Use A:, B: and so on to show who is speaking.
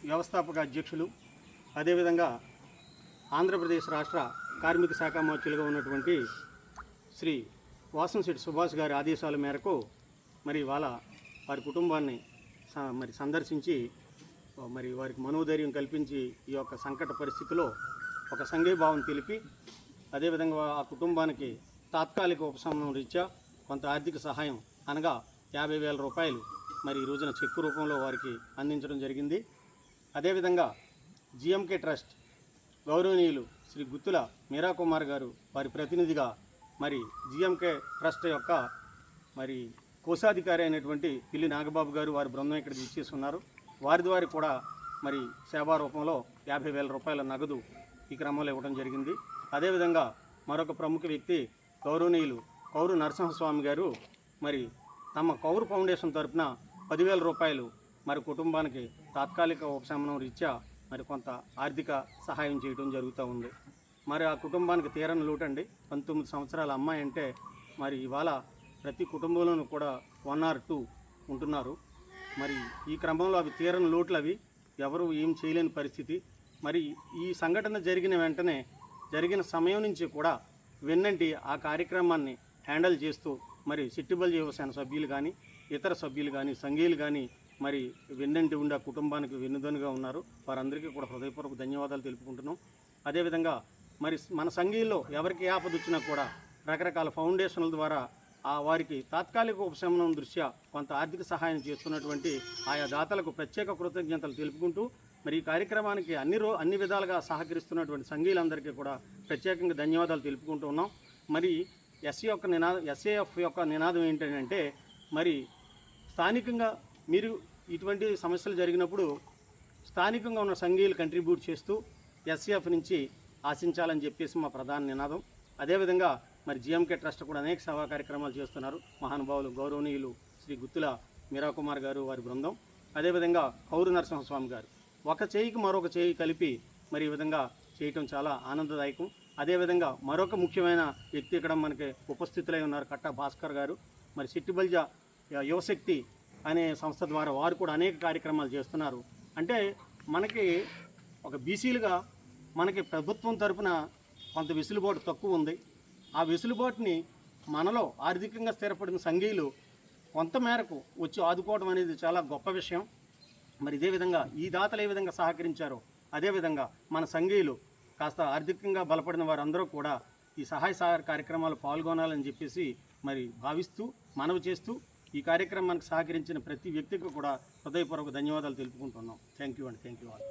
A: వ్యవస్థాపక అధ్యక్షులు, అదేవిధంగా ఆంధ్రప్రదేశ్ రాష్ట్ర కార్మిక శాఖ మంత్రులుగా ఉన్నటువంటి శ్రీ వాసంశెట్టి సుభాష్ గారి ఆదేశాల మేరకు మరి వారి కుటుంబాన్ని సందర్శించి మరి వారికి మనోధైర్యం కల్పించి ఈ యొక్క సంకట పరిస్థితిలో ఒక సంఘీభావం తెలిపి, అదేవిధంగా ఆ కుటుంబానికి తాత్కాలిక ఉపశమనం రీత్యా కొంత ఆర్థిక సహాయం అనగా 50,000 రూపాయలు మరి ఈ రోజున చెక్కు రూపంలో వారికి అందించడం జరిగింది. అదేవిధంగా జిఎంకే ట్రస్ట్ గౌరవనీయులు శ్రీ గుత్తుల మీరా కుమార్ గారు వారి ప్రతినిధిగా మరి జిఎంకే ట్రస్ట్ యొక్క మరి కోశాధికారి అయినటువంటి పిల్లి నాగబాబు గారు వారి బృందం ఇక్కడికి ఇచ్చేస్తున్నారు. వారి ద్వారా కూడా మరి సేవా రూపంలో 50,000 రూపాయల నగదు ఈ క్రమంలో ఇవ్వడం జరిగింది. అదేవిధంగా మరొక ప్రముఖ వ్యక్తి గౌరవనీయులు కౌరు నరసింహస్వామి గారు మరి తమ కౌరు ఫౌండేషన్ తరఫున 10,000 రూపాయలు మరి కుటుంబానికి తాత్కాలిక ఉపశమనం రీత్యా మరి కొంత ఆర్థిక సహాయం చేయడం జరుగుతూ ఉంది. మరి ఆ కుటుంబానికి తీరని లోటండి. 19 సంవత్సరాల అమ్మాయి అంటే మరి ఇవాళ ప్రతి కుటుంబంలోనూ కూడా 1 or 2 ఉంటున్నారు. మరి ఈ క్రమంలో అవి తీరని లోట్లు, అవి ఎవరు ఏం చేయలేని పరిస్థితి. మరి ఈ సంఘటన జరిగిన వెంటనే జరిగిన సమయం నుంచి కూడా వెన్నంటి ఆ కార్యక్రమాన్ని హ్యాండిల్ చేస్తూ మరి సిట్టిబల్ యువసేన సభ్యులు కానీ ఇతర సభ్యులు కానీ సంఘీయులు కానీ మరి వెన్నంటి ఉండి ఆ కుటుంబానికి వెన్నుదన్నుగా ఉన్నారు. వారందరికీ కూడా హృదయపూర్వక ధన్యవాదాలు తెలుపుకుంటున్నాం. అదేవిధంగా మరి మన సంఘీయుల్లో ఎవరికి ఆపద వచ్చినా కూడా రకరకాల ఫౌండేషన్ల ద్వారా వారికి తాత్కాలిక ఉపశమనం దృష్ట్యా కొంత ఆర్థిక సహాయం చేస్తున్నటువంటి ఆయా దాతలకు ప్రత్యేక కృతజ్ఞతలు తెలుపుకుంటూ మరి ఈ కార్యక్రమానికి అన్ని విధాలుగా సహకరిస్తున్నటువంటి సంఘీయులందరికీ కూడా ప్రత్యేకంగా ధన్యవాదాలు తెలుపుకుంటూ ఉన్నాం. మరి ఎస్ఏఎఫ్ యొక్క నినాదం ఏంటంటే మరి స్థానికంగా మీరు ఇటువంటి సమస్యలు జరిగినప్పుడు స్థానికంగా ఉన్న సంఘీయులు కంట్రిబ్యూట్ చేస్తూ ఎస్ఏఎఫ్ నుంచి ఆశించాలని చెప్పేసి మా ప్రధాన నినాదం. అదేవిధంగా మరి జిఎంకే ట్రస్ట్ కూడా అనేక సేవా కార్యక్రమాలు చేస్తున్నారు. మహానుభావులు గౌరవనీయులు శ్రీ గుత్తుల మీరా కుమార్ గారు వారి బృందం, అదేవిధంగా కౌరు నరసింహస్వామి గారు ఒక చేయికి మరొక చేయి కలిపి మరి ఈ విధంగా చేయటం చాలా ఆనందదాయకం. అదేవిధంగా మరొక ముఖ్యమైన వ్యక్తి ఇక్కడ మనకి ఉపస్థితులై ఉన్నారు, కట్టా భాస్కర్ గారు. మరి సిట్టిబల్జ యువశక్తి అనే సంస్థ ద్వారా వారు కూడా అనేక కార్యక్రమాలు చేస్తున్నారు. అంటే మనకి ఒక బీసీలుగా మనకి ప్రభుత్వం తరఫున కొంత వెసులుబాటు తక్కువ ఉంది. ఆ వెసులుబాటుని మనలో ఆర్థికంగా స్థిరపడిన సంఘీయులు కొంత మేరకు వచ్చి ఆదుకోవడం అనేది చాలా గొప్ప విషయం. మరి ఇదే విధంగా ఈ దాతలు ఏ విధంగా సహకరించారో అదేవిధంగా మన సంఘీయులు కాస్త ఆర్థికంగా బలపడిన వారందరూ కూడా ఈ సహాయ కార్యక్రమాలు పాల్గొనాలని చెప్పేసి మరి భావిస్తూ మనవి చేస్తూ ఈ కార్యక్రమానికి సహకరించిన ప్రతి వ్యక్తికి కూడా హృదయపూర్వక ధన్యవాదాలు తెలుపుకుంటున్నాం. Thank you all.